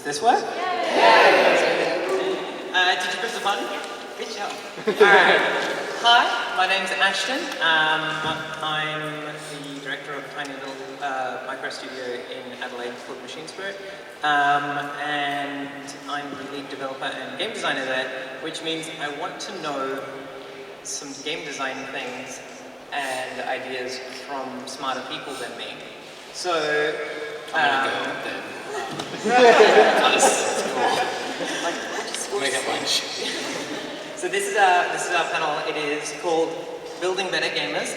this work? Did you press the button? Good job. Alright. Hi, my name's Ashton. I'm the director of a tiny little micro studio in Adelaide called Machine Spirit. And I'm the lead developer and game designer there, which means I want to know some game design things and ideas from smarter people than me. So, I'm gonna go then. That's cool. I'm gonna get lunch. So this is our panel. It is called Building Better Gamers,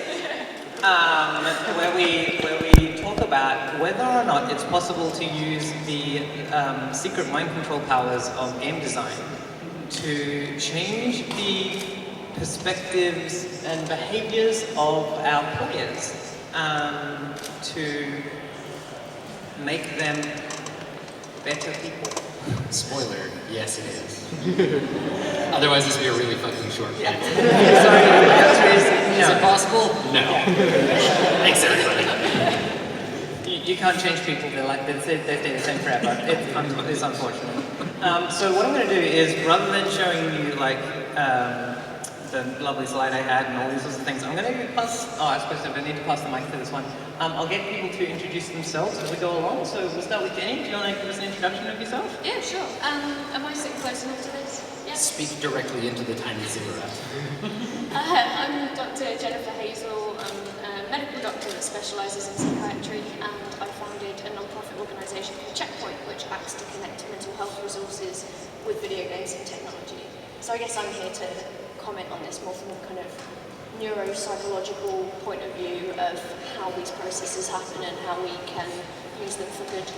where we talk about whether or not it's possible to use the secret mind control powers of game design to change the perspectives and behaviors of our players, to make them better people. Spoiler, yes it is. Otherwise this would be a really fucking short video. Yeah. Sorry, the answer is no. Is it possible? No. Thanks everybody. You can't change people, they stay the same forever. It's unfortunate. So what I'm going to do is, rather than showing you like the lovely slide I had and all these sorts of things, I'm going to pass, I suppose I need to pass the mic for this one. I'll get people to introduce themselves as we go along, so we'll start with Jenny. Do you want to give us an introduction of yourself? Yeah, sure. Am I sitting close enough to this? Yeah. Speak directly into the tiny cigarette. I'm Dr. Jennifer Hazel. I'm a medical doctor that specialises in psychiatry, and I founded a non-profit organisation called Checkpoint, which acts to connect mental health resources with video games and technology. So I guess I'm here to comment on this more from a kind of neuropsychological point of view of how these processes happen and how we can use them for good.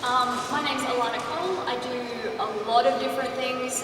My name's Alayna. I do a lot of different things.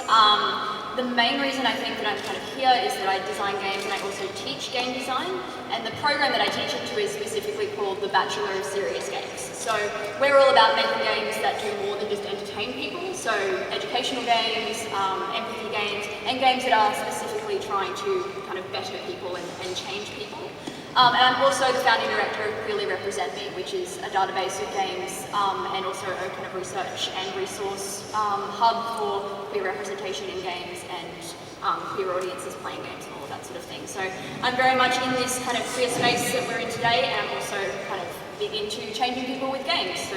The main reason I think that I'm kind of here is that I design games and I also teach game design. And the program that I teach it to is specifically called the Bachelor of Serious Games. So we're all about making games that do more than just entertain people. So educational games, empathy games, and games that are specifically trying to kind of better people and change people. And I'm also the founding director of Queerly Represent Me, which is a database of games and also a kind of research and resource hub for queer representation in games and queer audiences playing games and all of that sort of thing. So I'm very much in this kind of queer space that we're in today, and I'm also kind of big into changing people with games. So.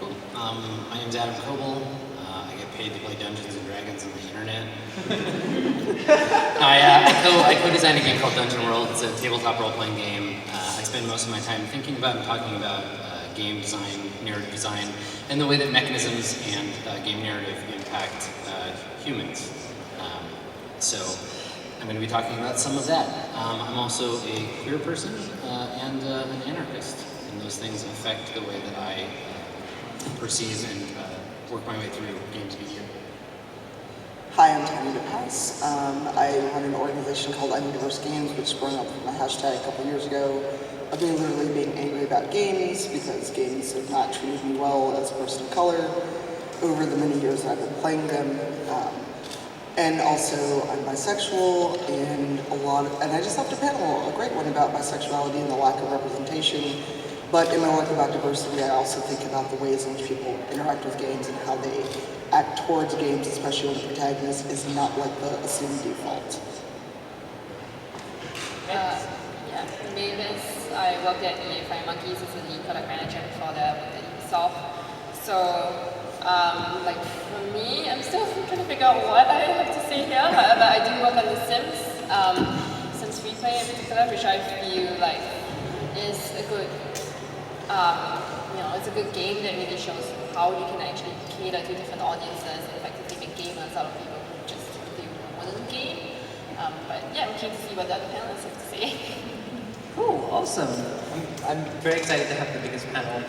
Cool. My name's Koebel. I get paid to play Dungeons and Dragons on the internet. I co-designed a game called Dungeon World. It's a tabletop role-playing game. I spend most of my time thinking about and talking about game design, narrative design, and the way that mechanisms and game narrative impact humans. So I'm going to be talking about some of that. I'm also a queer person and an anarchist, and those things affect the way that I perceive and work my way through games media. Hi, I'm Tanya, DePass. I run an organization called I'm Diverse Games, which sprung up from a hashtag a couple years ago of me literally being angry about games because games have not treated me well as a person of color over the many years that I've been playing them. And also, I'm bisexual, and I just left a panel, a great one about bisexuality and the lack of representation. But in my work about diversity, I also think about the ways in which people interact with games and how they act towards games, especially when the protagonist is not like the assumed default. Yeah, Mavis. I worked at EA5 Monkeys as the lead product manager before that at Ubisoft. So, like for me, I'm still trying to figure out what I have to say here, but I do work on The Sims, Sims Free Play in particular, which I feel like is a good, it's a good game that really shows how you can actually cater to different audiences and effectively make gamers out of people who just really wouldn't game. But yeah, I'm keen to see what the other panelists have to say. Cool, awesome. I'm very excited to have the biggest panel,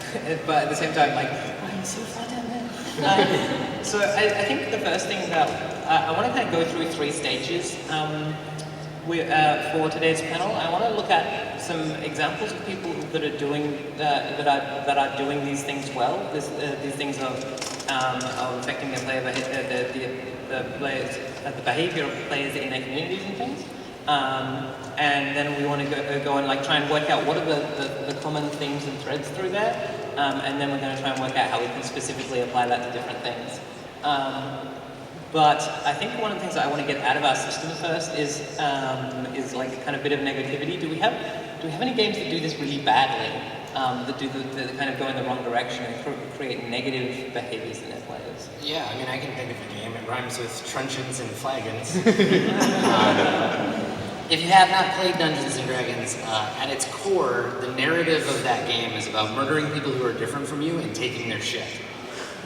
but at the same time, like, I'm so far down there. So I think the first thing that I want to kind of go through 3 stages for today's panel. I want to look at some examples of people that are doing that are doing these things well. These things of affecting their player the behavior of the players in their communities and things. And then we want to go and like try and work out what are the common themes and threads through there, and then we're going to try and work out how we can specifically apply that to different things. But I think one of the things that I want to get out of our system first is like a kind of bit of negativity. Do we have any games that do this really badly? That kind of go in the wrong direction and create negative behaviors in their players? Yeah, I mean, I can think of a game. It rhymes with truncheons and flagons. If you have not played Dungeons & Dragons, at its core, the narrative of that game is about murdering people who are different from you and taking their shit.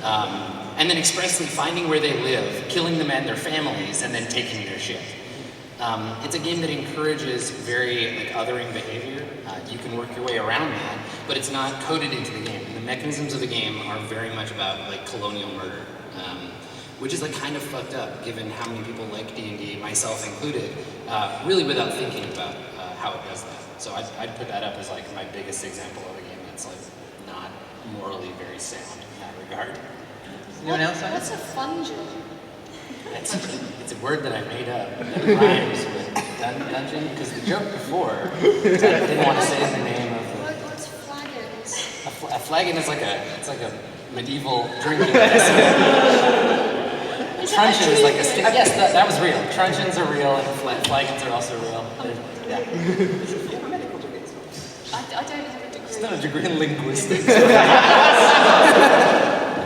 And then expressly finding where they live, killing them and their families, and then taking their shit. It's a game that encourages very othering behavior. You can work your way around that, but it's not coded into the game. And the mechanisms of the game are very much about colonial murder, which is kind of fucked up given how many people like D&D, myself included, really without thinking about how it does that. So I'd put that up as my biggest example of a game that's not morally very sound in that regard. Anyone else? What's a fungeon? It's a word that I made up that rhymes with dungeon, because the joke before, I didn't want to say the name of What's flagons? a flagon is it's like a medieval drinking recipe. Truncheon is like a stick. Yes, that was real. Truncheons are real and flagons are also real. Yeah. I don't have a degree. It's not a degree in linguistics. If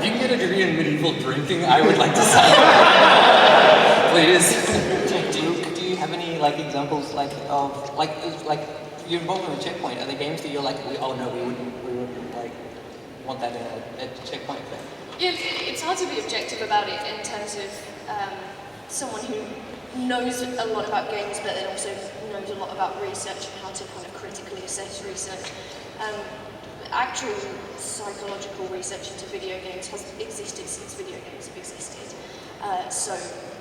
you can get a degree in medieval drinking, I would like to sign up. Please. Do you have any examples of you're involved in a checkpoint? Are there games that you're we wouldn't want that in a checkpoint thing? Yeah, it's hard to be objective about it in terms of someone who knows a lot about games, but then also knows a lot about research and how to kind of critically assess research. Actual psychological research into video games has existed since video games have existed. So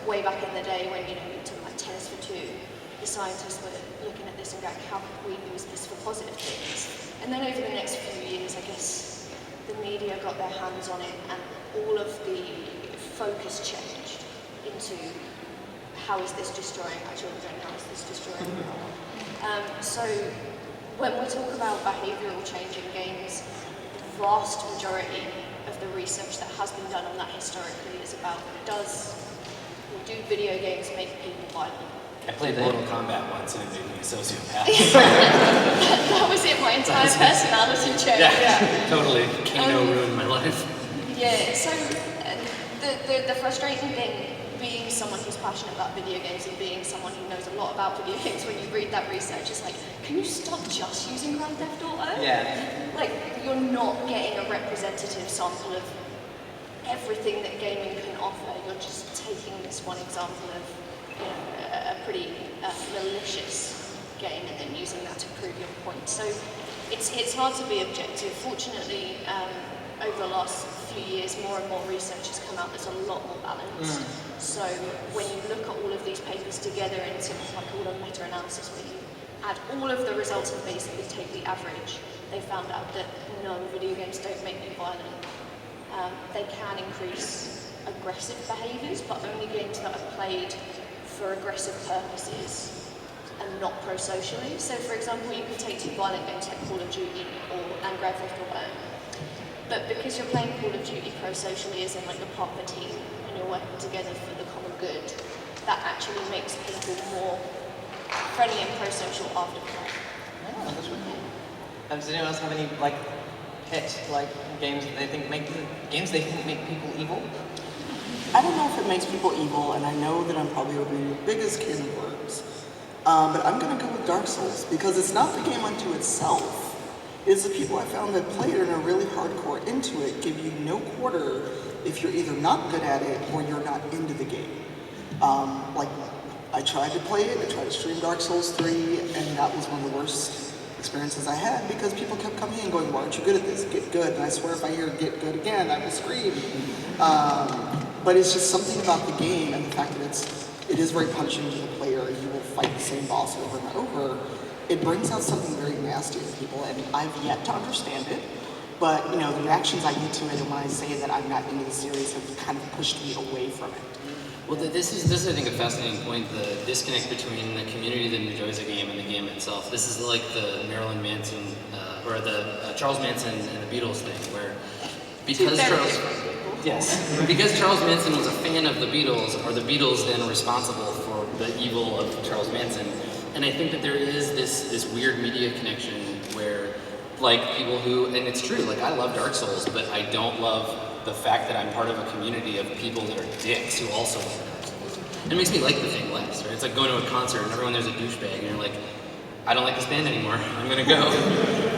way back in the day when you took tennis for two, the scientists were looking at this and going, how could we use this for positive things? And then over the next few years, I guess, the media got their hands on it and all of the focus changed into how is this destroying our children, how is this destroying the world? So when we talk about behavioural change in games, the vast majority of the research that has been done on that historically is about do video games make people violent? I played Mortal Kombat once and it made me a sociopath. That was it, my entire personality changed. Yeah, totally. Kano ruined my life. Yeah, so the frustrating thing, being someone who's passionate about video games and being someone who knows a lot about video games, when you read that research, it's can you stop just using Grand Theft Auto? Yeah. You're not getting a representative sample of everything that gaming can offer. You're just taking this one example of a pretty malicious game and then using that to prove your point. So it's hard to be objective. Fortunately, over the last few years, more and more research has come out that's a lot more balanced. So when you look at all of these papers together into all a meta-analysis where you add all of the results and basically take the average, they found out that no, video games don't make you violent. They can increase aggressive behaviours, but only games that are played for aggressive purposes and not pro-socially. So for example, you could take two violent games like Call of Duty and Grand Theft Auto, but because you're playing Call of Duty pro-socially as in you're part of a team and you're working together for the common good, that actually makes people more friendly and pro-social after play. Oh, that's really cool. Does anyone else have any pet games that they think make people evil? I don't know if it makes people evil, and I know that I'm probably opening the biggest can of worms. But I'm going to go with Dark Souls, because it's not the game unto itself. It's the people I found that play it and are really hardcore into it give you no quarter if you're either not good at it or you're not into the game. I tried to play it, I tried to stream Dark Souls 3, and that was one of the worst experiences I had because people kept coming in going, why aren't you good at this? Get good. And I swear if I hear get good again, I will scream. But it's just something about the game and the fact that it is very punishing to the player. You will fight the same boss over and over. It brings out something very nasty in people, and I've yet to understand it. But, the reactions I get to it and when I say that I'm not into the series have kind of pushed me away from it. Well, this is I think a fascinating point, the disconnect between the community that enjoys a game and the game itself. This is like the Marilyn Manson, or the Charles Manson and the Beatles thing, where because Charles Manson was a fan of the Beatles, are the Beatles then responsible for the evil of Charles Manson? And I think that there is this weird media connection where, like, people who, and it's true, like, I love Dark Souls, but I don't love the fact that I'm part of a community of people that are dicks who also love Dark Souls. It makes me like the thing less, right? It's like going to a concert and everyone there's a douchebag and you're like, I don't like this band anymore, I'm gonna go.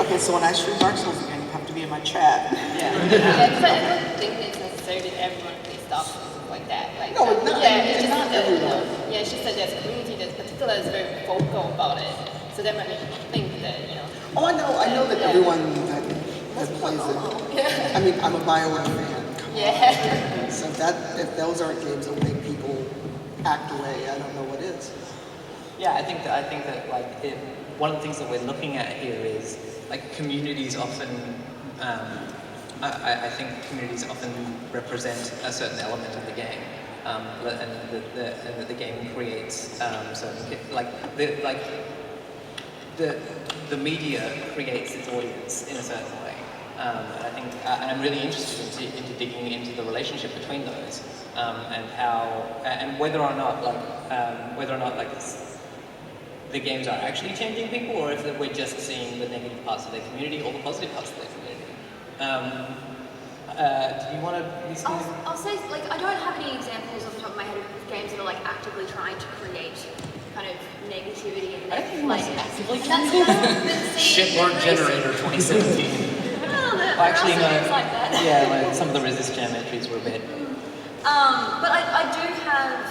Okay, so when I stream Dark Souls again, you have to be in my chat. Yeah, because I don't think it's necessary that everyone plays Dark Souls like that. Like, No, it's not. it's just Not that, everyone. it's just that there's a community that's particular is very vocal about it. So that might make you think that, Oh, I know that everyone that plays it. I mean, I'm a BioWare fan. Yeah. So if those aren't games that make people act away, I don't know what is. Yeah, I think that like one of the things that we're looking at here is like communities often. I think communities often represent a certain element of the game, and that the game creates certain the media creates its audience in a certain way. And I think, and I'm really interested into digging into the relationship between those, and how, and whether or not the games are actually changing people, or if we're just seeing the negative parts of their community or the positive parts of their community. Do you want to listen? I'll say, like, I don't have any examples off the top of my head of games that are like actively trying to create kind of negativity and like actively Shitlord Generator 2017. Well, actually, no. Like that. Yeah, like some of the Resist Jam entries were a bit. But I do have,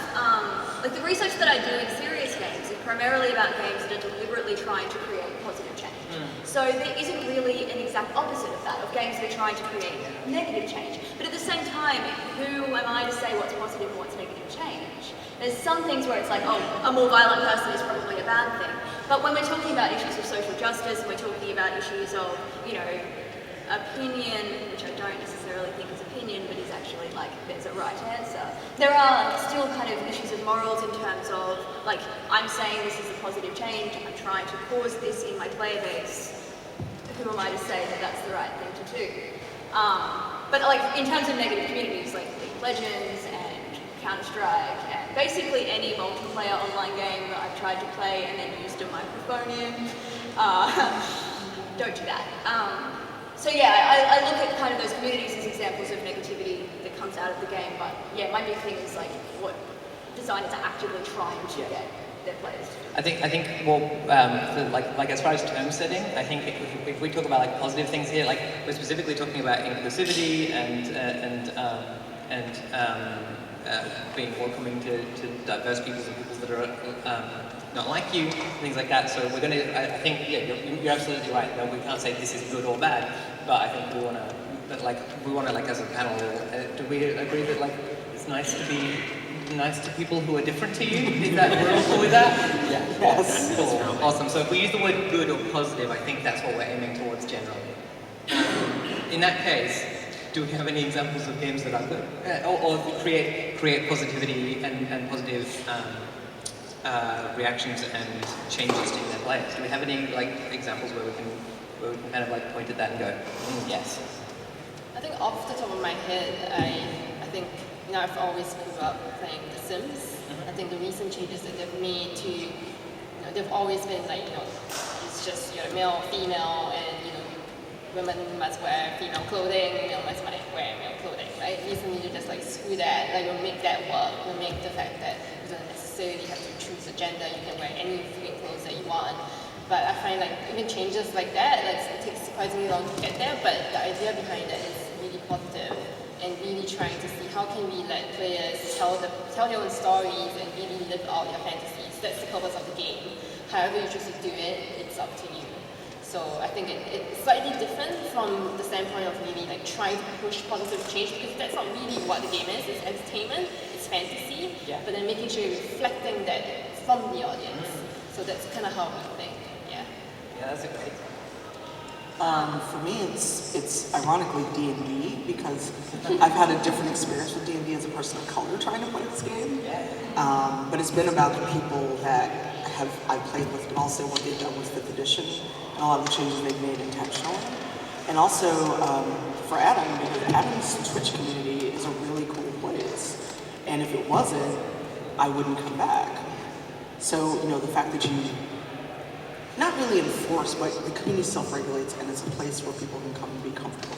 like the research that I do in serious games is primarily about games that are deliberately trying to create positive change. So there isn't really an exact opposite of that, of games that are trying to create negative change. But at the same time, who am I to say what's positive and what's negative change? There's some things where it's like, oh, a more violent person is probably a bad thing. But when we're talking about issues of social justice, and we're talking about issues of, opinion, which I don't necessarily think is opinion, but is actually like, there's a right answer. There are still kind of issues of morals in terms of, like, I'm saying this is a positive change, I'm trying to cause this in my player base. Who am I to say that that's the right thing to do? But like, in terms of negative communities, like League of Legends and Counter-Strike, and basically any multiplayer online game that I've tried to play and then used a microphone in, don't do that. So yeah, I look at kind of those communities as examples of negativity that comes out of the game, but yeah, my big thing is like what designers are actively trying to get their players to do. I think well, like as far as term setting, I think if we talk about like positive things here, like we're specifically talking about inclusivity and being welcoming to diverse peoples and peoples that are not like you, things like that. So we're going to, I think, yeah, you're absolutely right. No, we can't say this is good or bad, but I think we want to, like as a panel, do we agree that like it's nice to be nice to people who are different to you? Is that, we're all cool with that? Yeah. Yes. Cool. Awesome. So if we use the word good or positive, I think that's what we're aiming towards generally. In that case, do we have any examples of games that are good? Or create positivity and positive reactions and changes to their players? Do we have any like examples where we can kind of like point at that and go, yes? I think off the top of my head, I think, I've always grew up playing The Sims. I think the recent changes that they've made to, they've always been like, it's just, male, female, and, women must wear female clothing, male must wear male clothing, right? Recently, you just like screw that, like we'll make that work, we'll make the fact that you don't necessarily have to choose a gender, you can wear any free clothes that you want. But I find like even changes like that, it takes surprisingly long to get there, but the idea behind it is really positive and really trying to see how can we let players tell their own stories and really live out their fantasies. That's the purpose of the game. However you choose to do it, it's up to you. So I think it's slightly different from the standpoint of really like trying to push positive change, because that's not really what the game is. It's entertainment, it's fantasy, but then making sure you're reflecting that from the audience. So that's kind of how we think, yeah. Yeah, that's a great. For me, it's ironically D&D because I've had a different experience with D&D as a person of color trying to play this game. But it's been about the people that I played with, but also what they've done with 5th edition and a lot of the changes they've made intentionally. And also for Adam, because Adam's Twitch community is a really cool place. And if it wasn't, I wouldn't come back. So, the fact that you not really enforce, but the community self-regulates and it's a place where people can come and be comfortable.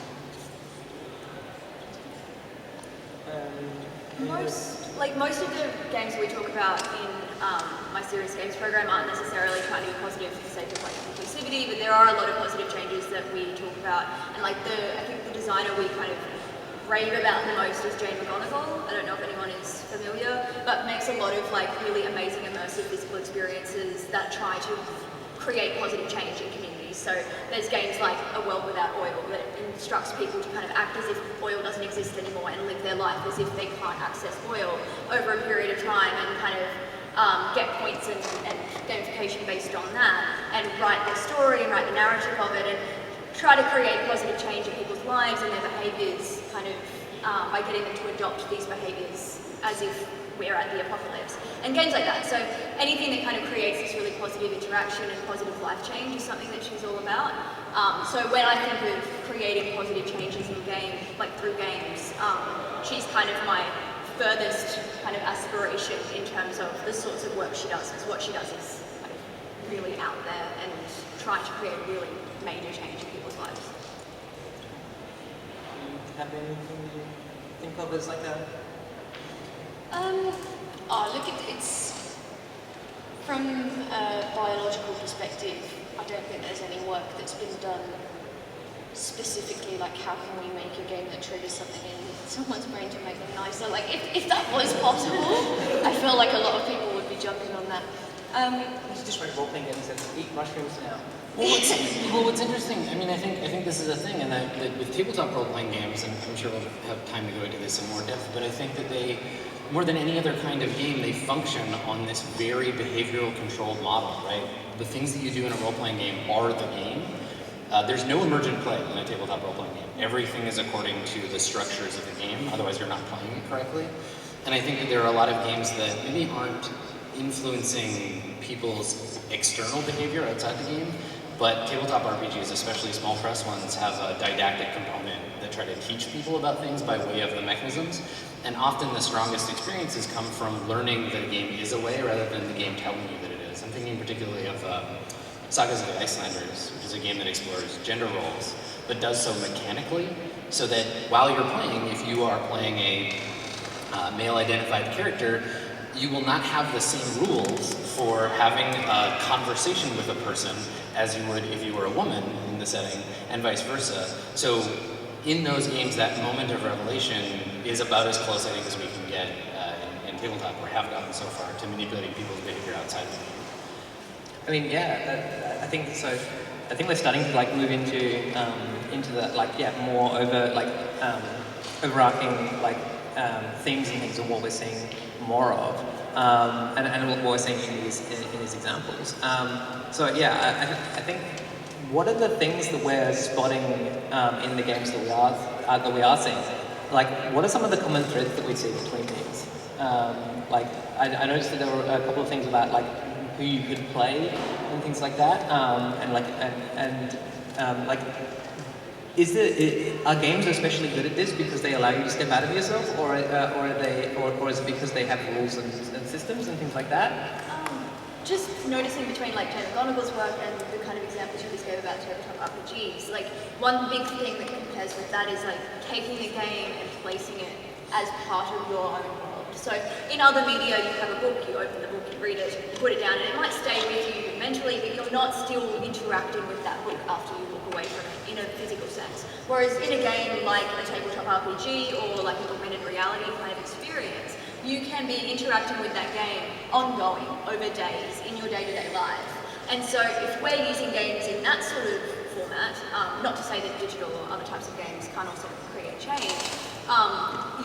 Most of the games we talk about in my serious games program aren't necessarily trying to be positive for the sake of inclusivity, but there are a lot of positive changes that we talk about. And I think the designer we kind of rave about the most is Jane McGonigal. I don't know if anyone is familiar, but makes a lot of really amazing immersive physical experiences that try to create positive change in communities. So there's games like A World Without Oil that instructs people to kind of act as if oil doesn't exist anymore and live their life as if they can't access oil over a period of time and kind of get points and gamification based on that and write their story and write the narrative of it and try to create positive change in people's lives and their behaviours kind of by getting them to adopt these behaviours as if we're at the apocalypse. And games like that. So anything that kind of creates this really positive interaction and positive life change is something that she's all about. So when I think of creating positive changes in game, through games, she's kind of my furthest kind of aspiration in terms of the sorts of work she does, because what she does is kind of really out there and trying to create a really major change in people's lives. Do you have anything you think of as like a... It's from a biological perspective, I don't think there's any work that's been done specifically how can we make a game that triggers something in someone's brain to make them nicer. If that was possible, I feel like a lot of people would be jumping on that. You just write role-playing games and eat mushrooms now. Well, what's interesting, I think this is a thing, and that with tabletop role-playing games, and I'm sure we'll have time to go into this in more depth, but I think that they, more than any other kind of game, they function on this very behavioral controlled model, right? The things that you do in a role-playing game are the game. There's no emergent play in a tabletop role-playing game. Everything is according to the structures of the game, otherwise you're not playing it correctly. And I think that there are a lot of games that maybe aren't influencing people's external behavior outside the game, but tabletop RPGs, especially small press ones, have a didactic component that try to teach people about things by way of the mechanisms. And often the strongest experiences come from learning that a game is a way rather than the game telling you that it is. I'm thinking particularly of Sagas of the Icelanders, which is a game that explores gender roles, but does so mechanically, so that while you're playing, if you are playing a male-identified character, you will not have the same rules for having a conversation with a person as you would if you were a woman in the setting, and vice versa. So in those games, that moment of revelation is about as close, I think, as we can get in tabletop, or have gotten so far, to manipulating people's behavior outside of the game. I think so. I think we're starting to move into the more overarching themes and things of what we're seeing more of, and what we're seeing in these examples. I think what are the things that we're spotting in the games that we are seeing? What are some of the common threads that we see between these? I noticed that there were a couple of things about who you could play and things like that, are games especially good at this because they allow you to step out of yourself, or is it because they have rules and systems and things like that? Just noticing between Jane McGonigal's work and the kind of examples you just gave about tabletop RPGs, one big thing that compares with that is taking a game and placing it as part of your own world. So in other media, you have a book, you open the book, you read it, you put it down, and it might stay with you mentally, but you're not still interacting with that book after you walk away from it in a physical sense. Whereas in a game like a tabletop RPG or an augmented reality kind of experience, you can be interacting with that game ongoing over days in your day-to-day life. And so if we're using games in that sort of format, not to say that digital or other types of games can't also create change,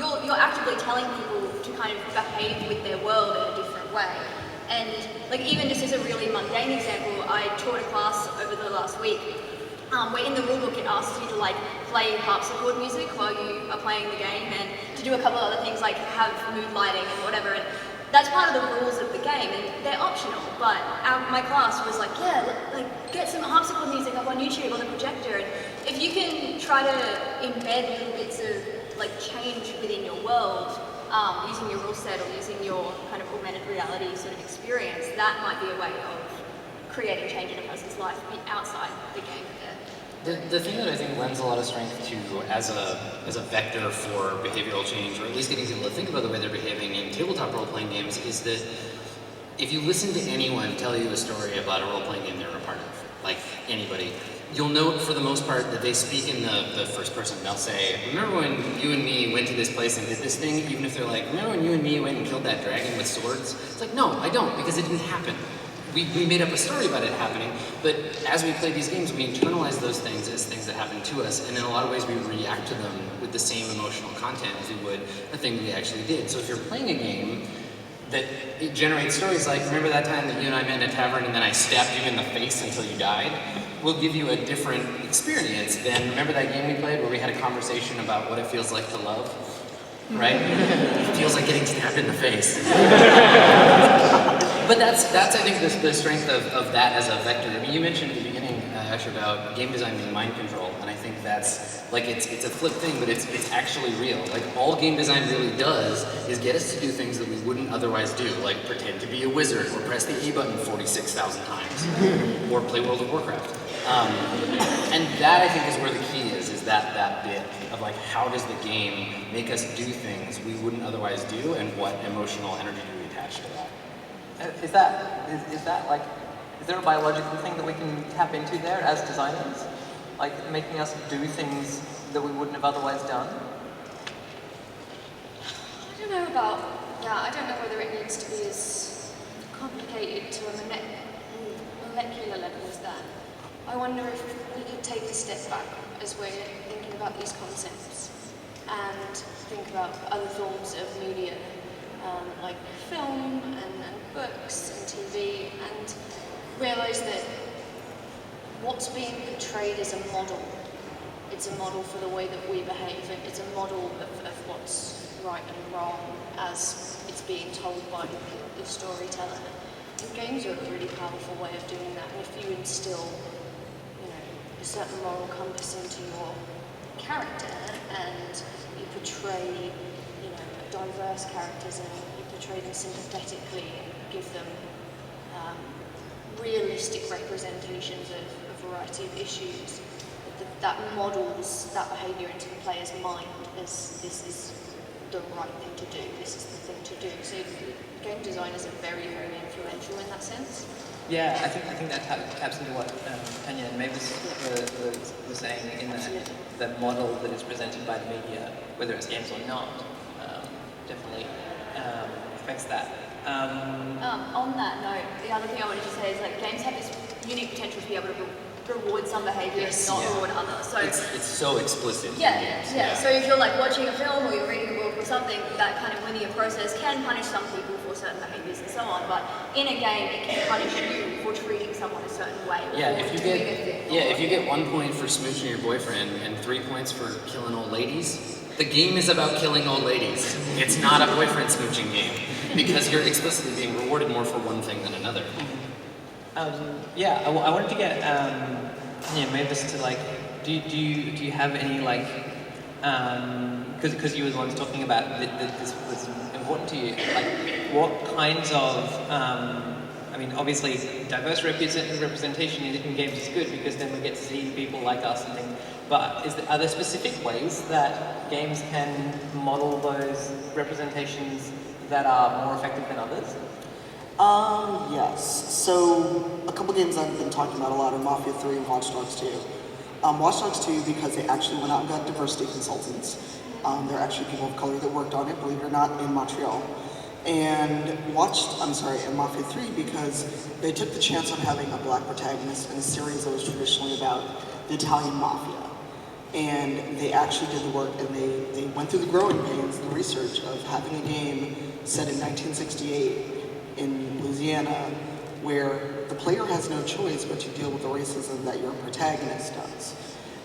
you're actively telling people to kind of behave with their world in a different way. And even just as a really mundane example, I taught a class over the last week where in the rulebook it asks you to like play harpsichord music while you are playing the game, and to do a couple of other things like have mood lighting and whatever. And that's part of the rules of the game, and they're optional. But my class was like, yeah, like get some harpsichord music up on YouTube on the projector, and if you can try to embed little bits of like change within your world, using your rule set or using your kind of augmented reality sort of experience, that might be a way of creating change in a person's life outside the game. The thing that I think lends a lot of strength to as a vector for behavioral change, or at least getting people to think about the way they're behaving in tabletop role-playing games, is that if you listen to anyone tell you a story about a role-playing game they were a part of, like anybody, you'll note for the most part that they speak in the first person. They'll say, remember when you and me went to this place and did this thing? Even if they're like, remember when you and me went and killed that dragon with swords? It's like, no, I don't, because it didn't happen. We made up a story about it happening, but as we play these games, we internalize those things as things that happen to us, and in a lot of ways we react to them with the same emotional content as we would a thing we actually did. So if you're playing a game that it generates stories like, remember that time that you and I met in a tavern and then I stabbed you in the face until you died? Will give you a different experience than, remember that game we played where we had a conversation about what it feels like to love? Right? It feels like getting stabbed in the face. But that's I think the strength of that as a vector. I mean, you mentioned at the beginning, Ash, about game design being mind control, and I think that's like it's a flip thing, but it's actually real. Like all game design really does is get us to do things that we wouldn't otherwise do, like pretend to be a wizard or press the E button 46,000 times, or play World of Warcraft. And that I think is where the key is that bit of like how does the game make us do things we wouldn't otherwise do, and what emotional energy do we attach to that? Is that like, is there a biological thing that we can tap into there as designers? Like making us do things that we wouldn't have otherwise done? I don't know about that. I don't know whether it needs to be as complicated to a molecular level as that. I wonder if we could take a step back as we're thinking about these concepts and think about other forms of media, like film and books and TV, and realise that what's being portrayed is a model. It's a model for the way that we behave, and it's a model of what's right and wrong as it's being told by the storyteller. And games are a really powerful way of doing that, and if you instill, a certain moral compass into your character, and you portray, diverse characters, and you portray them sympathetically, and give them realistic representations of a variety of issues, that models that behaviour into the player's mind as this is the right thing to do, this is the thing to do. So game designers are very, very influential in that sense. Yeah, I think that taps into what Tanya and Mavis were saying in the model that is presented by the media, whether it's games or not, definitely affects that. On that note, the other thing I wanted to say is like games have this unique potential to be able to reward some behaviour and not reward others. So it's so explicit. Yeah. So if you're like watching a film or you're reading a book or something, that kind of linear process can punish some people for certain behaviours and so on. But in a game, it can punish you for treating someone a certain way. Yeah, if you get 1 point for smooching your boyfriend and 3 points for killing old ladies, the game is about killing old ladies. It's not a boyfriend smooching game, because you're explicitly being rewarded more for one thing than another. I wanted to get Mavis to like, do you have any like, because you were the ones talking about that this was important to you, like what kinds of obviously diverse representation in games is good because then we get to see people like us and things. But are there specific ways that games can model those representations that are more effective than others? Yes. So a couple games I've been talking about a lot are Mafia 3 and Watch Dogs 2. Watch Dogs 2 because they actually went out and got diversity consultants. They're actually people of color that worked on it, believe it or not, in Montreal. And Mafia 3 because they took the chance on having a black protagonist in a series that was traditionally about the Italian mafia. And they actually did the work, and they went through the growing pains, the research of having a game set in 1968 in Louisiana where the player has no choice but to deal with the racism that your protagonist does.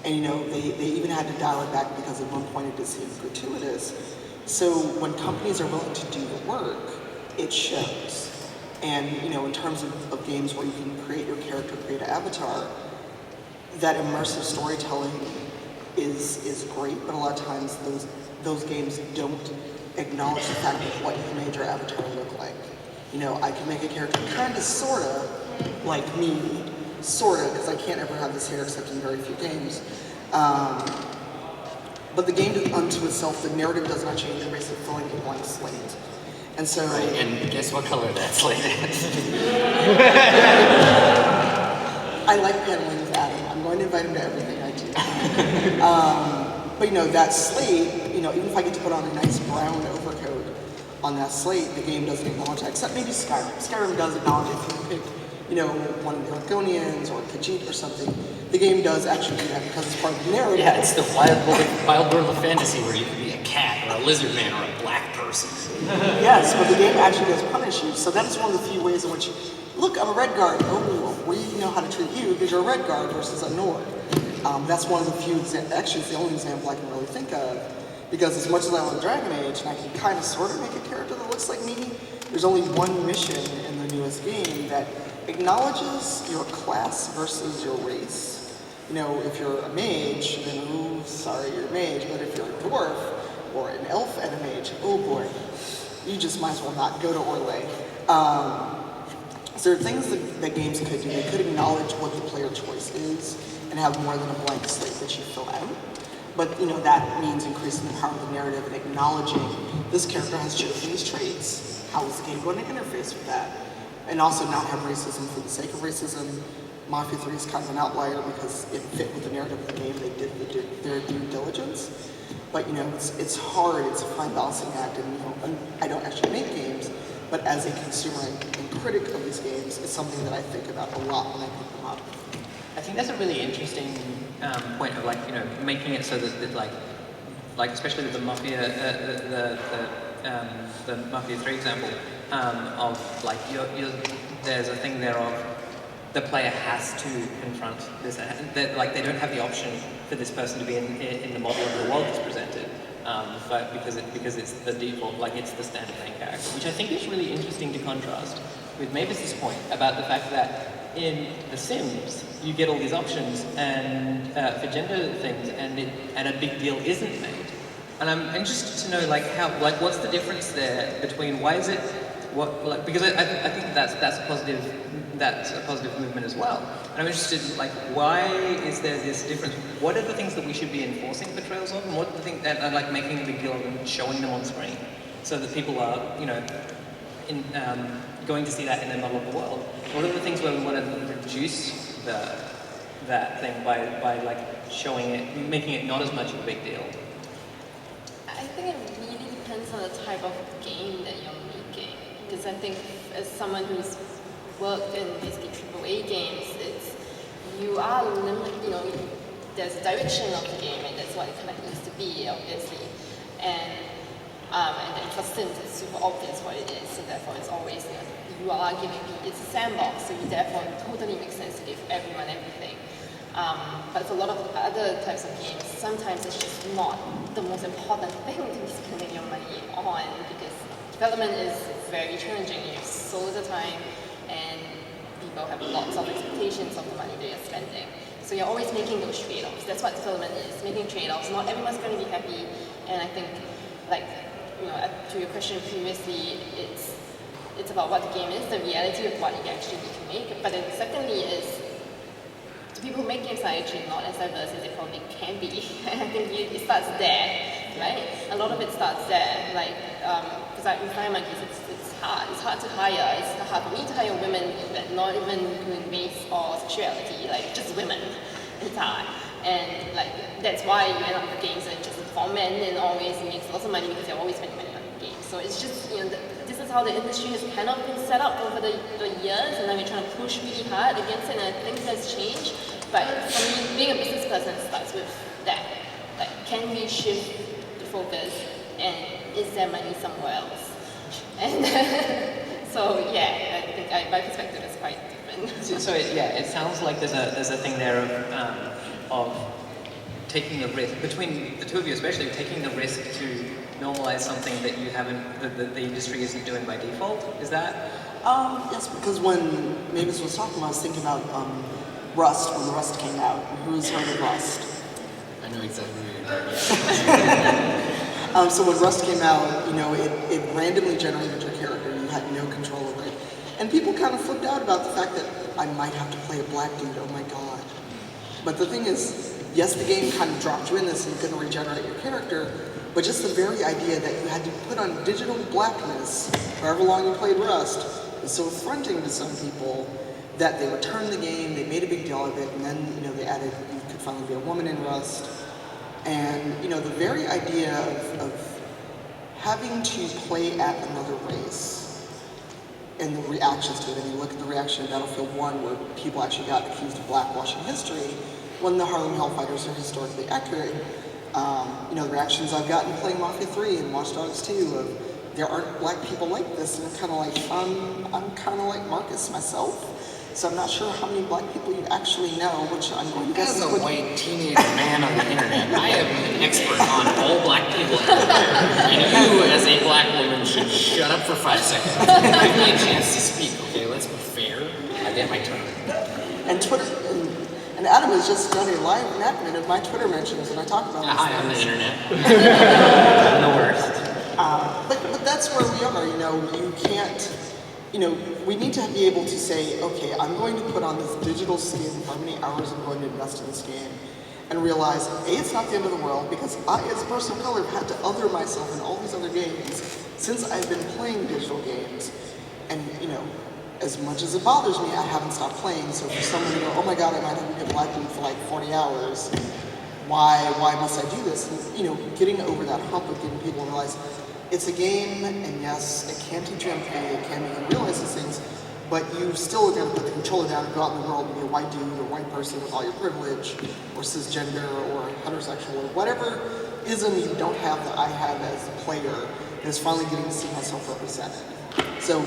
And you know, they even had to dial it back because at one point it did seem gratuitous. So when companies are willing to do the work, it shows. And you know, in terms of games where you can create your character, create an avatar, that immersive storytelling is great, but a lot of times those games don't acknowledge the fact of what you made your avatar look like. You know, I can make a character kind of, sort of, like me, sort of, because I can't ever have this hair except in very few games. But the game unto itself, the narrative does not change, you're basically filling a blank slate. And so... Right, and guess what color that slate is? I like paneling with Adam. I'm going to invite him to everything I do. But you know, that slate, you know, even if I get to put on a nice brown overcoat on that slate, the game doesn't acknowledge that, except maybe Skyrim. Skyrim does acknowledge it. If you pick, you know, one of the Argonians or Khajiit or something, the game does actually do that because it's part of the narrative. Yeah, it's the wild world of fantasy where you can be a cat or a lizard man or a black person. Yes, but the game actually does punish you. So that is one of the few ways in which, look, I'm a red guard. Oh, we know how to treat you because you're a red guard versus a Nord. That's one of the few, actually it's the only example I can really think of, because as much as I love Dragon Age, and I can kind of sort of make a character that looks like me, there's only one mission in the newest game that acknowledges your class versus your race. You know, if you're a mage, then ooh, sorry, you're a mage, but if you're a dwarf or an elf and a mage, oh boy, you just might as well not go to Orlais. So there are things that games could do. They could acknowledge what the player choice is and have more than a blank slate that you fill out. But you know, that means increasing the power of the narrative and acknowledging this character has chosen these traits. How is the game going to interface with that? And also not have racism for the sake of racism. Mafia 3 is kind of an outlier because it fit with the narrative of the game. They did their due diligence. But you know, it's hard, it's a fine balancing act, and you know, I don't actually make games, but as a consumer and critic of these games, it's something that I think about a lot when I pick them up. I think that's a really interesting point of, like, you know, making it so that like especially with the Mafia, the Mafia 3 example, of like there's a thing there of the player has to confront this, that like they don't have the option for this person to be in the model of the world that's presented, but because it's the default, like it's the standard main character, which I think is really interesting to contrast with Mavis's point about the fact that in The Sims you get all these options and for gender things, and a big deal isn't made. And I'm interested to know what's the difference there between why is it because I think that's a positive movement as well. And I'm interested in why is there this difference? What are the things that we should be enforcing portrayals of, and what are the things that are making a big deal of and showing them on screen so that people are going to see that in their model of the world? What are the things where we want to reduce that thing by showing it, making it not as much of a big deal? I think it really depends on the type of game that you're making. Because I think as someone who's worked in basically AAA games, you are limited, there's a direction of the game, and that's what it kind of needs to be, obviously. And then for Sims, it's super obvious what it is, so therefore it's always, you are giving, it's a sandbox, so you therefore totally makes sense to give everyone everything. But for a lot of other types of games, sometimes it's just not the most important thing to be spending your money on, because development is very challenging. You have so little time, and people have lots of expectations of the money they are spending. So you're always making those trade-offs. That's what development is, making trade-offs. Not everyone's going to be happy, and I think, to your question previously, it's about what the game is, the reality of what you actually need to make. But then secondly is, the people who make games are actually not as diverse as they probably can be. And I think it starts there, right? A lot of it starts there. Because with Fire Monkeys, it's hard. It's hard to hire. It's hard for me to hire women, not even including race or sexuality, just women. It's hard. And that's why you end up with games that just for men and always makes lots of money because they're always spending money on games. So it's just, this is how the industry has kind of been set up over the years, and then we're trying to push really hard against it, and I think that's changed. But for me, being a business person starts with that. Can we shift the focus, and is there money somewhere else? And so yeah, I think my perspective is quite So it sounds like there's a thing there of taking the risk, between the two of you especially, taking the risk to normalize something that you haven't, that the industry isn't doing by default. Is that? Yes, because when Mavis was talking, I was thinking about Rust, when the Rust came out. Who's heard of Rust? I know exactly what you're talking about. So when Rust came out, it randomly generated your character. You had no control over it. And people kind of flipped out about the fact that I might have to play a black dude, oh my god. But the thing is, yes, the game kind of dropped you in this and you couldn't regenerate your character, but just the very idea that you had to put on digital blackness however long you played Rust is so affronting to some people that they returned the game, they made a big deal of it, and then they added you could finally be a woman in Rust. And the very idea of having to play at another race and the reactions to it. I mean, look at the reaction in Battlefield 1 where people actually got accused of blackwashing history when the Harlem Hellfighters are historically accurate. The reactions I've gotten playing Mafia 3 and Watch Dogs 2 of there aren't black people like this, and I'm kind of like, I'm kind of like Marcus myself. So I'm not sure how many black people you actually know, which I'm going to guess As a white teenage man on the internet, I am an expert on all black people everywhere. And you, as a black woman, should shut up for 5 seconds. Give me a chance to speak, okay? Let's be fair. I get my turn. And Twitter, and Adam has just done a live enactment of my Twitter mentions when I talk about this. Hi, on the internet. I'm the worst. But that's where we are, you can't, we need to be able to say, okay, I'm going to put on this digital skin, how many hours I'm going to invest in this game, and realize, A, it's not the end of the world, because I, as a person of color, have had to other myself in all these other games since I've been playing digital games. And, as much as it bothers me, I haven't stopped playing, so for someone to go, oh my god, I might have to get black dude for like 40 hours, why must I do this? And, getting over that hump of getting people to realize, it's a game, and yes, it can teach you empathy, it can make you realize these things, but you still got to put the controller down and go out in the world and be a white dude or white person with all your privilege, or cisgender, or heterosexual, or whatever ism you don't have that I have as a player is finally getting to see myself represented. So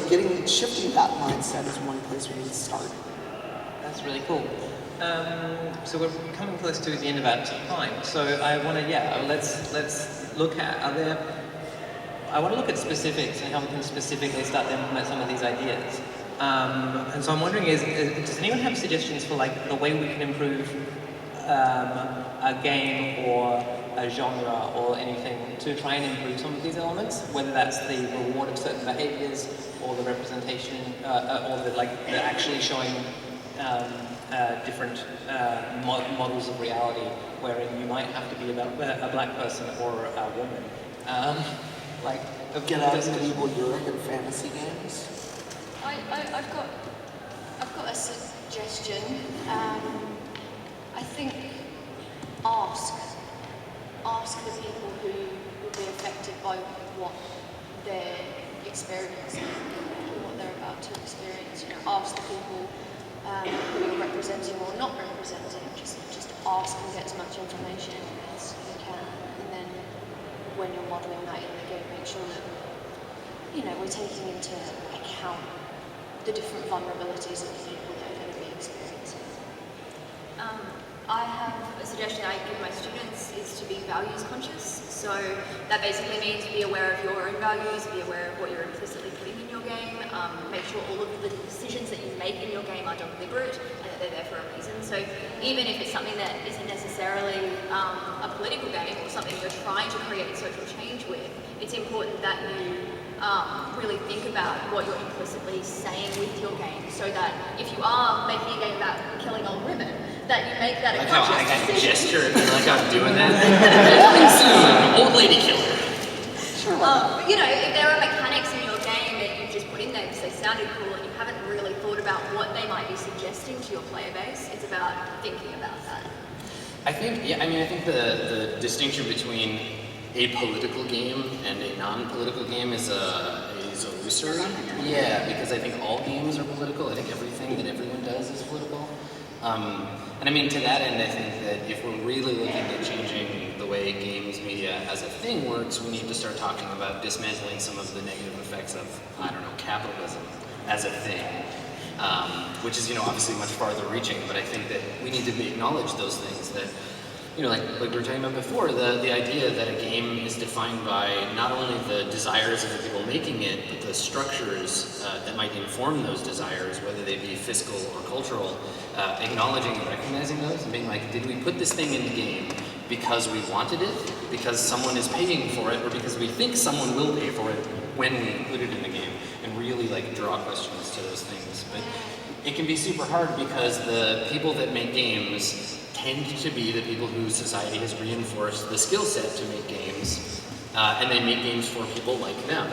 shifting that mindset is one place we need to start. That's really cool. So we're coming close to the end of our time. So I want to, let's look at, I want to look at specifics and how we can specifically start to implement some of these ideas. And so I'm wondering does anyone have suggestions for like the way we can improve a game or a genre or anything to try and improve some of these elements, whether that's the reward of certain behaviors or the representation or the actually showing different models of reality wherein you might have to be a black person or a woman. Get out of medieval Europe and fantasy games. I've got a suggestion. I think ask the people who will be affected by what they're experiencing, what they're about to experience. Ask the people who you're representing or not representing. Just ask and get as much information as you can, and then when you're modelling that in the game, make sure that we're taking into account the different vulnerabilities of the people that are going to be experiencing. I have a suggestion I give my students is to be values conscious. So that basically means be aware of your own values, be aware of what you're implicitly putting in your game, make sure all of the decisions that you make in your game are deliberate and that they're there for a reason. So even if it's something that isn't necessarily a political game or something you're trying to create social change with, it's important that you really think about what you're implicitly saying with your game, so that if you are making a game about killing old women, that you make that a conscious I got decision. gesture like I'm doing that. Coming soon, old lady killer. Sure. But if there are mechanics in your game that you've just put in there because they sounded cool and you haven't really thought about what they might be suggesting to your player base, it's about thinking about that. I think the distinction between a political game and a non-political game is illusory. Yeah, because I think all games are political. I think everything that everyone does is political. And I mean, to that end, I think that if we're really looking at changing the way games media as a thing works, we need to start talking about dismantling some of the negative effects of, capitalism as a thing. which is, obviously much farther reaching, but I think that we need to acknowledge those things that, like we were talking about before, the idea that a game is defined by not only the desires of the people making it, but the structures that might inform those desires, whether they be fiscal or cultural, acknowledging and recognizing those and being like, did we put this thing in the game because we wanted it, because someone is paying for it, or because we think someone will pay for it when we include it in the game, and really draw questions to those things. But it can be super hard because the people that make games tend to be the people whose society has reinforced the skill set to make games, and they make games for people like them.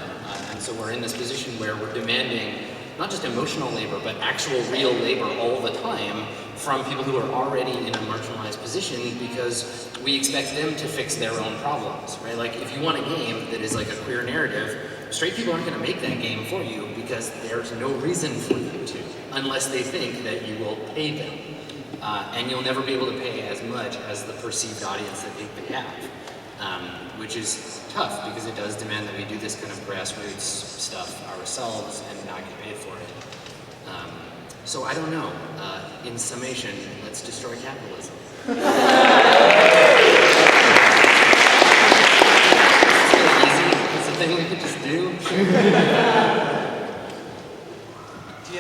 And so we're in this position where we're demanding not just emotional labor, but actual real labor all the time from people who are already in a marginalized position, because we expect them to fix their own problems, right? Like, if you want a game that is like a queer narrative, straight people aren't going to make that game for you because there's no reason for them to, unless they think that you will pay them. And you'll never be able to pay as much as the perceived audience that they have, which is tough because it does demand that we do this kind of grassroots stuff ourselves and not get paid for it. So I don't know. In summation, let's destroy capitalism. It's really easy. It's a thing we could just do. Do you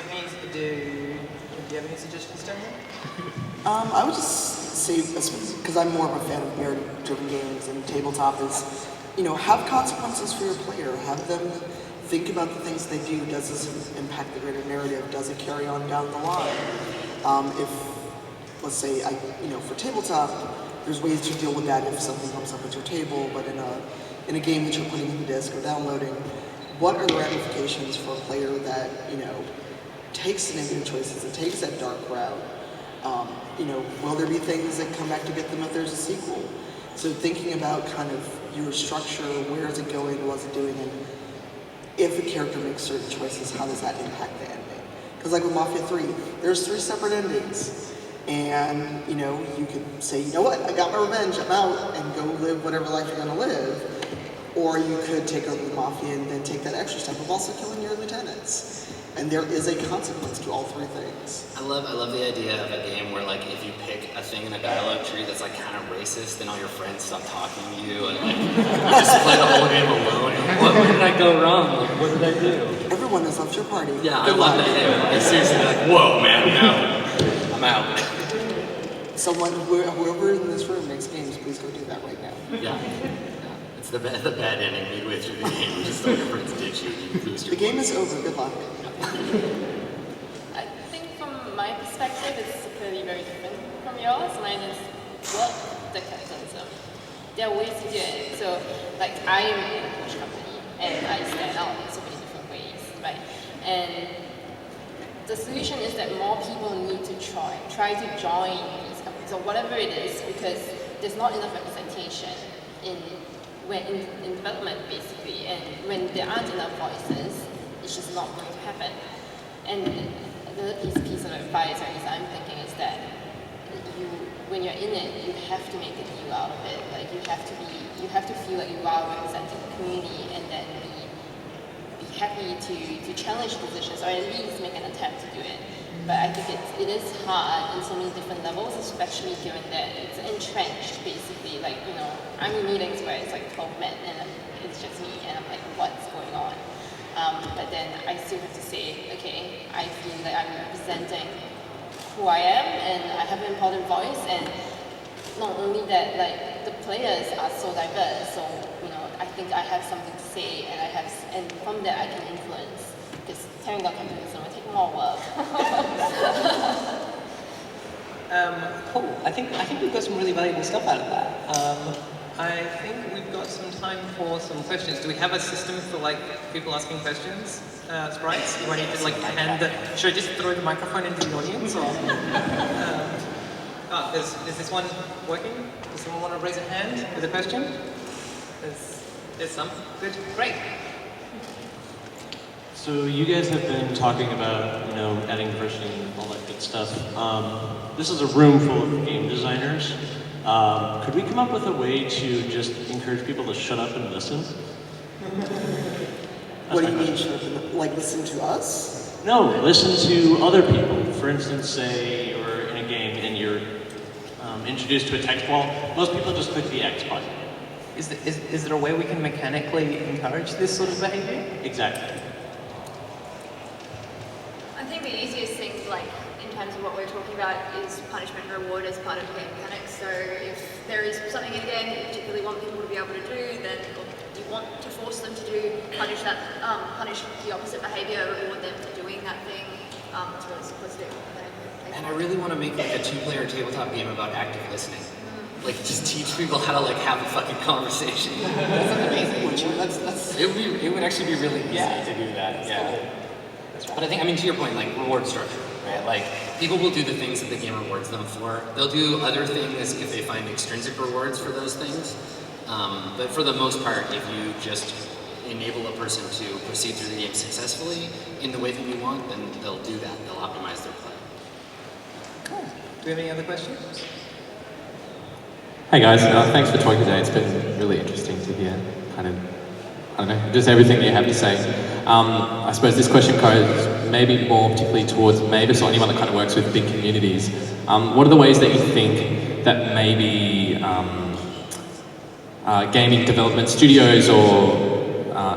have any suggestions, Tanya? I would just say, because I'm more of a fan of narrative-driven games and tabletop, is, have consequences for your player. Have them think about the things they do. Does this impact the greater narrative? Does it carry on down the line? If, let's say, for tabletop, there's ways to deal with that if something comes up at your table, but in a game that you're putting in the disc or downloading, what are the ramifications for a player that, takes the negative choices, that takes that dark route? Will there be things that come back to get them if there's a sequel? So thinking about kind of your structure, where is it going, what's it doing, and if a character makes certain choices, how does that impact the ending? Because like with Mafia 3, there's 3 separate endings. And, you could say, you know what, I got my revenge, I'm out, and go live whatever life you're gonna live. Or you could take over the Mafia and then take that extra step of also killing your lieutenants. And there is a consequence to all 3 things. I love the idea of a game where, like, if you pick a thing in a dialogue tree that's like kind of racist, then all your friends stop talking to you and you just play the whole game alone. Where did I go wrong? Like, what did I do? Everyone has left your party. Yeah, I love that idea. It's seriously like, whoa, man, no, I'm out. Whoever in this room makes games, please go do that right now. Yeah. It's the bad ending midway through the game. Just all your friends ditch you and you lose your The game is over. Good luck. I think from my perspective, it's clearly very different from yours. Mine is work the capitalism. There are ways to do it. So, like, I am in a push company, and I stand out in so many different ways, right? And the solution is that more people need to try to join these companies, or whatever it is, because there's not enough representation in development, basically, and when there aren't enough voices, it's just not going to happen. And another piece of advice or I'm thinking is that when you're in it, you have to make a deal out of it. Like, you have to feel like you are representing the community, and then be happy to challenge positions, or at least make an attempt to do it. But I think it is hard in so many different levels, especially given that it's entrenched, basically. Like, I'm in meetings where it's like 12 men, and it's just me, and I'm like, what's going on? But then I still have to say, okay, I feel that I'm representing who I am, and I have an important voice, and not only that, like, the players are so diverse, so, I think I have something to say, and from that I can influence, because tearing down capitalism will take more work. Cool. I think we've got some really valuable stuff out of that. I think we've got some time for some questions. Do we have a system for people asking questions? Sprites? Do I need to hand should I just throw the microphone into the audience, or? Is this one working? Does someone want to raise a hand with a question? There's some. Good. Great. So you guys have been talking about, adding diversity and all that good stuff. This is a room full of game designers. Could we come up with a way to just encourage people to shut up and listen? What do you mean, shut up and listen to us? No, listen to other people. For instance, say you're in a game and you're introduced to a text wall. Most people just click the X button. Is there a way we can mechanically encourage this sort of behavior? Exactly. I think the easiest thing, like in terms of what we're talking about, is punishment and reward as part of the game mechanics. So if there is something in a game that you particularly want people to be able to do, then you want to force them to do, punish the opposite behavior, reward them for doing that thing. That's what it's supposed to do. And I really want to make like a 2-player tabletop game about active listening. Like just teach people how to like have a fucking conversation. That's amazing. It would actually be really easy to do that. But I mean, to your point, like reward structure, right? Like people will do the things that the game rewards them for. They'll do other things if they find extrinsic rewards for those things. But for the most part, if you just enable a person to proceed through the game successfully in the way that you want, then they'll do that. They'll optimize their play. Cool. Do we have any other questions? Hey guys, thanks for talking today. It's been really interesting to hear kind of, I don't know, just everything you have to say. I suppose this question goes maybe more particularly towards Mavis or anyone that kind of works with big communities. What are the ways that you think that maybe gaming development studios or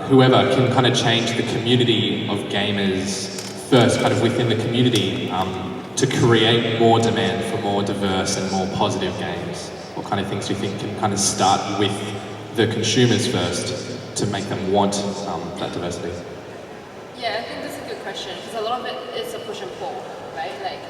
whoever can kind of change the community of gamers first, kind of within the community, to create more demand for more diverse and more positive games? What kind of things do you think can kind of start with the consumers first to make them want that diversity? Yeah, I think that's a good question because a lot of it is a push and pull, right? Like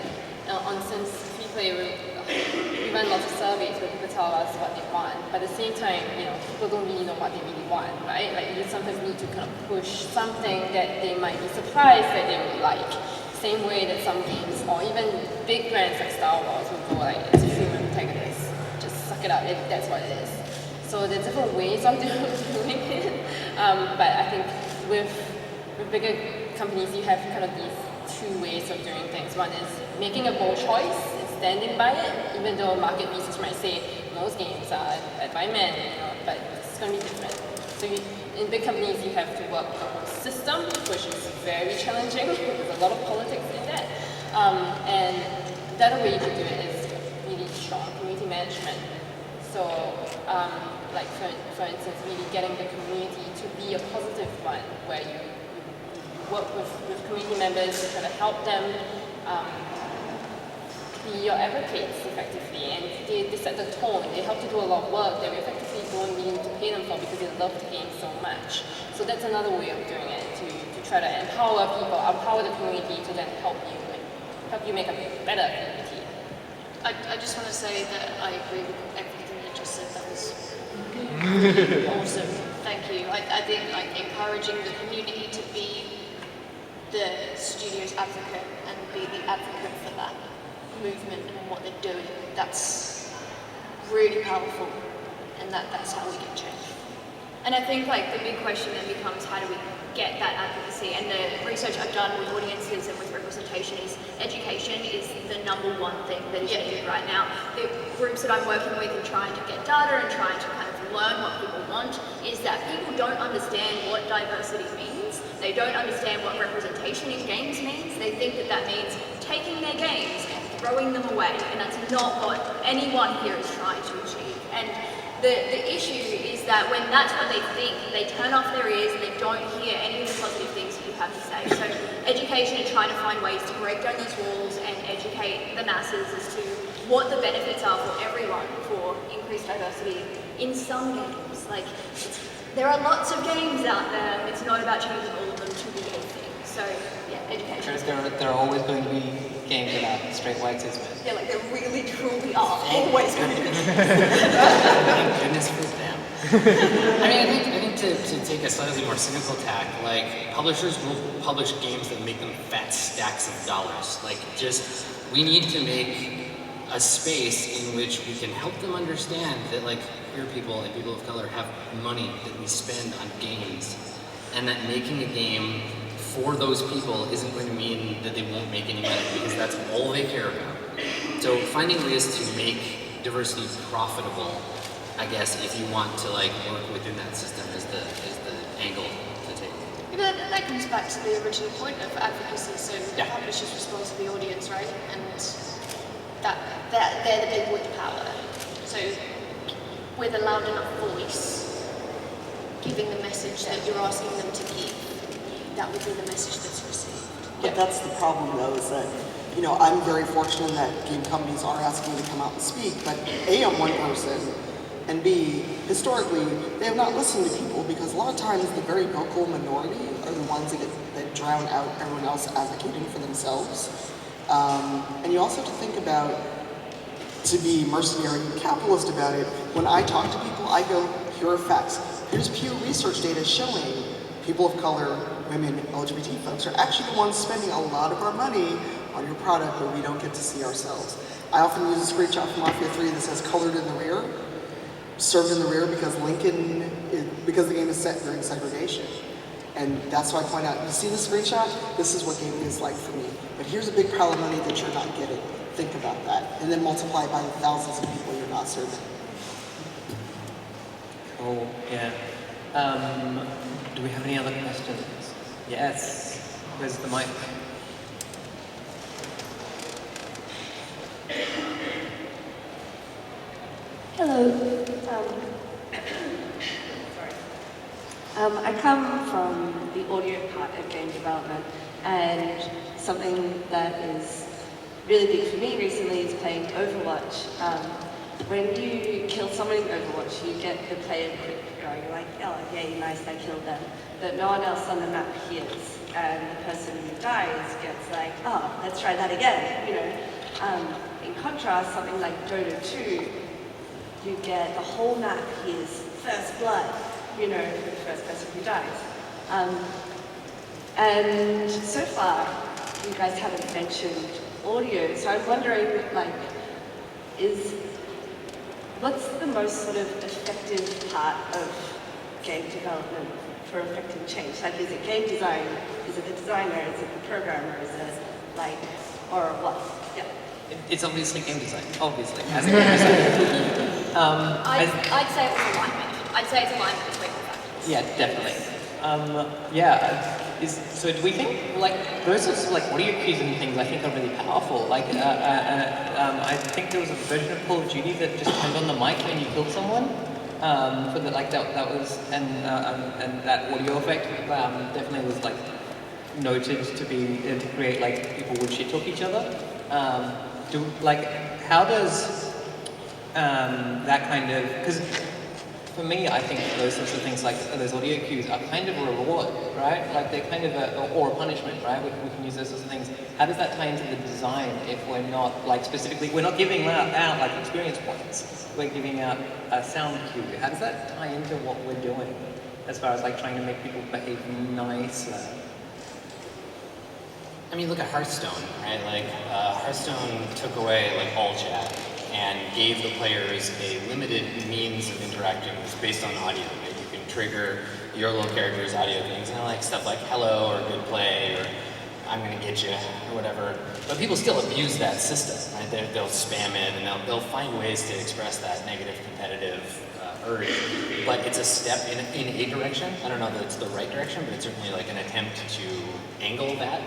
on since we play, we run lots of surveys where people tell us what they want, but at the same time, people don't really know what they really want, right? Like you sometimes need to kind of push something that they might be surprised that they would like. Same way that some games, or even big brands like Star Wars, will go like, it's a human protagonist, just suck it up, that's what it is. So there's different ways of doing it, but I think with bigger companies, you have kind of these two ways of doing things. One is making a bold choice and standing by it, even though market research might say most games are by men, but it's going to be different. So in big companies, you have to work the whole system, which is very challenging. There's a lot of politics in that. And the other way you can do it is really strong community management. So, like for instance, really getting the community to be a positive one, where you work with community members to try to help them be your advocates effectively, and they set the tone. They help to do a lot of work that we effectively don't need to pay them for because they love the game so much. So that's another way of doing it, to try to empower people, empower the community to then help you make a better community. I just want to say that I agree with everything you just said. That was awesome. Thank you. I think like encouraging the community to be the studio's advocate and be the advocate for that movement and what they're doing, that's really powerful, and that's how we get change. And I think like the big question then becomes, how do we get that advocacy? And the research I've done with audiences and with representation is education is the #1 thing that is needed right now. The groups that I'm working with and trying to get data and trying to kind of learn what people want is that people don't understand what diversity means. They don't understand what representation in games means. They think that that means taking their games and throwing them away, and that's not what anyone here is trying to achieve. And the issue is that when that's what they think, they turn off their ears and they don't hear any of the positive things that you have to say. So education and trying to find ways to break down these walls and educate the masses as to what the benefits are for everyone for increased diversity in some games. Like, there are lots of games out there. It's not about changing all of them to be a thing. So yeah, education. There are always going to be games about straight white cis men. Yeah, like there really truly are always going to be. Thank goodness for them. I mean, I think to take a slightly more cynical tack, like publishers will publish games that make them fat stacks of dollars. Like, just we need to make a space in which we can help them understand that like queer people and people of color have money that we spend on games, and that making a game for those people isn't going to mean that they won't make any money because that's all they care about. So finding ways to make diversity profitable, I guess, if you want to like work within that system is the angle to take. But that comes back to the original point of advocacy. So Yeah. publishers respond to the audience, right? And that they're the people with the power. So with a loud enough voice, giving the message that you're asking them to give, that would be the message that's received. But that's the problem, though, is that, you know, I'm very fortunate that game companies are asking me to come out and speak, but A, I'm one person, and B, historically, they have not listened to people because a lot of times the very vocal minority are the ones that drown out everyone else advocating for themselves. And you also have to think about, to be mercenary and capitalist about it, when I talk to people, I go, here are facts. Here's Pew Research data showing people of color, women, LGBT folks are actually the ones spending a lot of our money on your product, but we don't get to see ourselves. I often use a screenshot from Mafia 3 that says colored in the rear, served in the rear because because the game is set during segregation. And that's why I point out, you see the screenshot? This is what gaming is like for me. But here's a big pile of money that you're not getting. Think about that. And then multiply it by the thousands of people you're not serving. Cool, yeah. Do we have any other questions? Yes. Where's the mic? Hello. I come from the audio part of game development, and something that is really big for me recently is playing Overwatch. When you kill someone in Overwatch, you get the player quick going like, oh, yay, nice, I killed them. But no one else on the map heals, and the person who dies gets like, oh, let's try that again, you know. In contrast, something like Dota 2, you get the whole map here's first blood, you know, for the first person who dies. And so far, you guys haven't mentioned audio, so I'm wondering, like, what's the most sort of effective part of game development for affecting change? Like, is it game design? Is it the designer? Is it the programmer? Is it, like, or what? Yeah. It's obviously game design, obviously, as a game designer. I'd say it's alignment. I'd say it's alignment between the factors. Yeah, definitely. So do we think, like, those sorts of, like, audio cues and things I think are really powerful. Like, I think there was a version of Call of Duty that just turned on the mic when you killed someone. For the, like, that was, and that audio effect definitely was, like, noted to be, to create, like, people would shit talk each other. How does that kind of, because for me, I think those sorts of things, like those audio cues, are kind of a reward, right? Like they're kind of or a punishment, right? We can use those sorts of things. How does that tie into the design if we're not, like, specifically, we're not giving out like experience points, we're giving out a sound cue. How does that tie into what we're doing as far as, like, trying to make people behave nicer? I mean, look at Hearthstone, right? Like, Hearthstone took away, like, all chat and gave the players a limited means of interacting based on audio. Right? You can trigger your little character's audio things, and like stuff like hello or good play or I'm gonna get you or whatever. But people still abuse that system, right? They'll spam it and they'll find ways to express that negative competitive urge. But it's a step in a direction. I don't know that it's the right direction, but it's certainly like an attempt to angle that.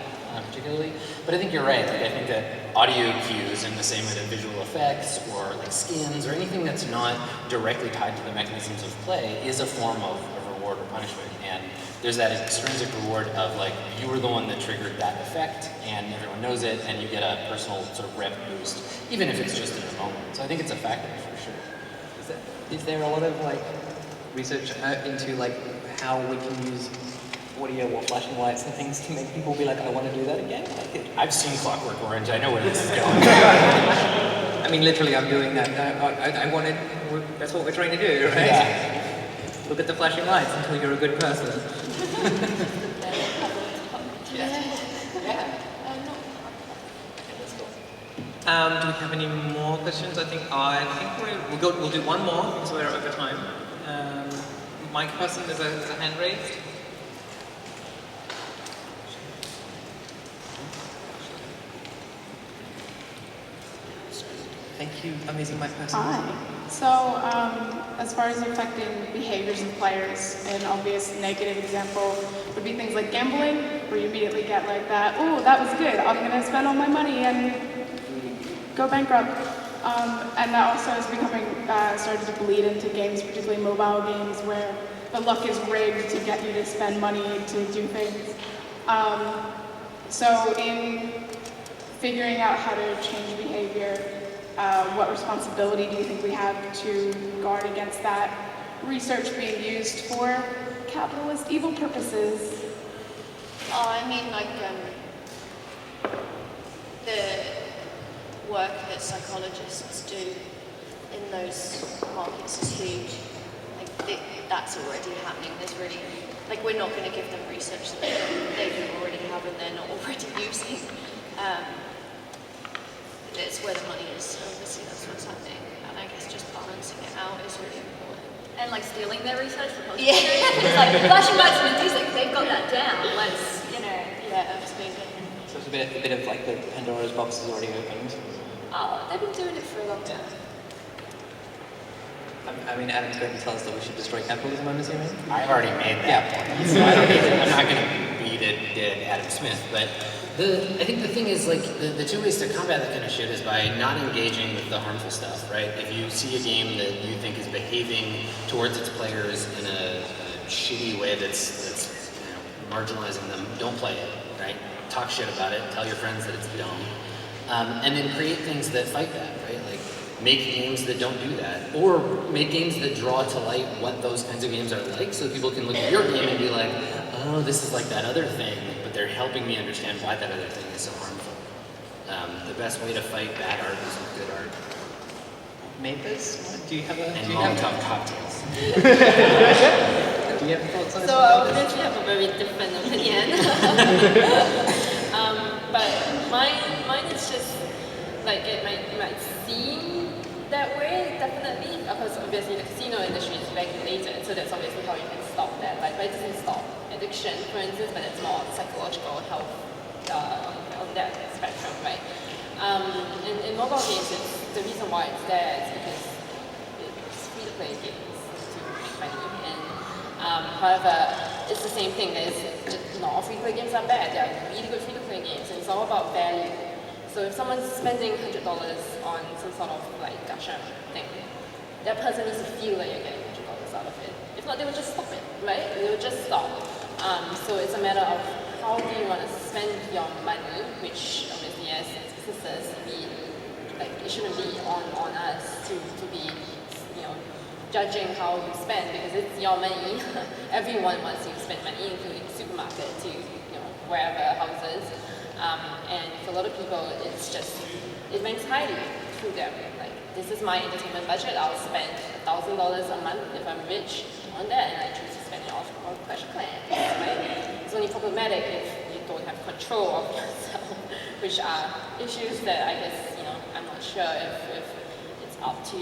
Particularly, but I think you're right. Like, I think that audio cues, in the same way that visual effects or like skins or anything that's not directly tied to the mechanisms of play is a form of reward or punishment. And there's that extrinsic reward of, like, you were the one that triggered that effect, and everyone knows it, and you get a personal sort of rep boost, even if it's just in a moment. So I think it's a factor for sure. Is there a lot of, like, research into, like, how we can use audio or flashing lights and things to make people be like, I want to do that again? Like, I've seen Clockwork Orange. I know where this is going. I mean, literally, I'm doing that. I wanted. That's what we're trying to do, right? Yeah. Look at the flashing lights until you're a good person. Do we have any more questions? I think we'll do one more because we're over time. Mike person, there's a hand raised. Thank you, amazing mic person. Hi. So, as far as affecting behaviors of players, an obvious negative example would be things like gambling, where you immediately get like that, oh, that was good, I'm gonna spend all my money and go bankrupt. And that also is becoming, started to bleed into games, particularly mobile games, where the luck is rigged to get you to spend money to do things. So in figuring out how to change behavior, what responsibility do you think we have to guard against that research being used for capitalist evil purposes? Oh, I mean, like, the work that psychologists do in those markets is huge. Like, that's already happening. There's really, like, we're not going to give them research that they don't already have and they're not already using. It's where the money is, obviously that's what's happening. And I guess just balancing it out is really important. And like stealing their research for post. Yeah. It's like flashing lights and music, they've got that down. Let's, you know. Yeah, absolutely. So it's a bit of like the Pandora's box is already opened. Oh, they've been doing it for a long time. I mean, Adam's going to tell us that we should destroy capitalism, I'm assuming? I've already made that point, so I don't need to, I'm not going to beat it dead Adam Smith, but I think the thing is, like, the two ways to combat that kind of shit is by not engaging with the harmful stuff, right? If you see a game that you think is behaving towards its players in a shitty way that's you know, marginalizing them, don't play it, right? Talk shit about it, tell your friends that it's dumb, and then create things that fight that, right? Like, make games that don't do that, or make games that draw to light what those kinds of games are like, so people can look at your game and be like, oh, this is like that other thing, but they're helping me understand why that other thing is so harmful. The best way to fight bad art is with good art. Mavis, do you have a... And Molotov cocktails. Do you have thoughts on this? So I obviously have a very different opinion. But mine is just, like, it might seem that way, definitely, because obviously the casino industry is regulated, so that's obviously how you can stop that. Like, but it doesn't stop addiction, for instance, but it's more psychological health on that spectrum, right? In mobile games, the reason why it's there is because it's free-to-play games to make money. And however, it's the same thing. Not all free-to-play games are bad. There are really good free-to-play games, and it's all about value. So if someone's spending $100 on some sort of like gacha thing, that person needs to feel like you're getting $100 out of it. If not, they would just stop it, right? They would just stop. So it's a matter of how do you want to spend your money, which obviously as businesses, it shouldn't be on us to be, you know, judging how you spend, because it's your money. Everyone wants you to spend money, including the supermarket, to, you know, wherever houses. And for a lot of people, it's just, it ranks highly to them. Like, this is my entertainment budget, I'll spend $1,000 a month if I'm rich on that, and I choose to spend it on Clash of Clans, right? It's only problematic if you don't have control of yourself, which are issues that I guess, you know, I'm not sure if it's up to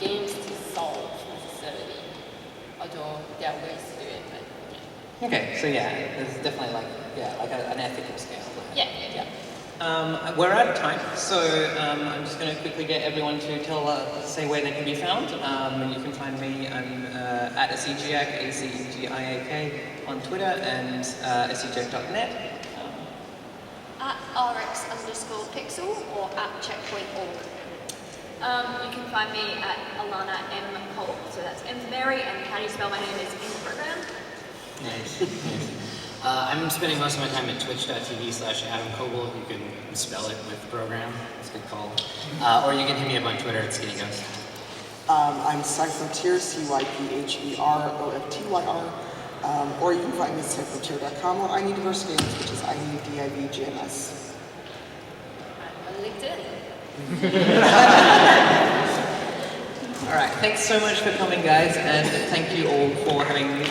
games to solve necessarily, although there are ways to do it, but yeah. Okay, so yeah, there's definitely like an ethical scale. Yeah. We're out of time, so I'm just going to quickly get everyone to say where they can be found. You can find me, I'm at ACGIAC, ACGIAK on Twitter, and ACGIAC.net. At RX_Pixel or at checkpoint.org. You can find me at Alayna M. Koebel, so that's M for Mary, and how do you spell my name is in the program. Nice. I'm spending most of my time at twitch.tv/Adam Koebel. You can spell it with the program. It's a good call. Or you can hit me up on Twitter at Skinny Ghost. I'm Cyphertier, CYPHEROFTYR. Or you can find me at cyphertier.com, or I Need Diverse Games, which is INEDIVGMS. I'm on LinkedIn. All right, thanks so much for coming, guys, and thank you all for having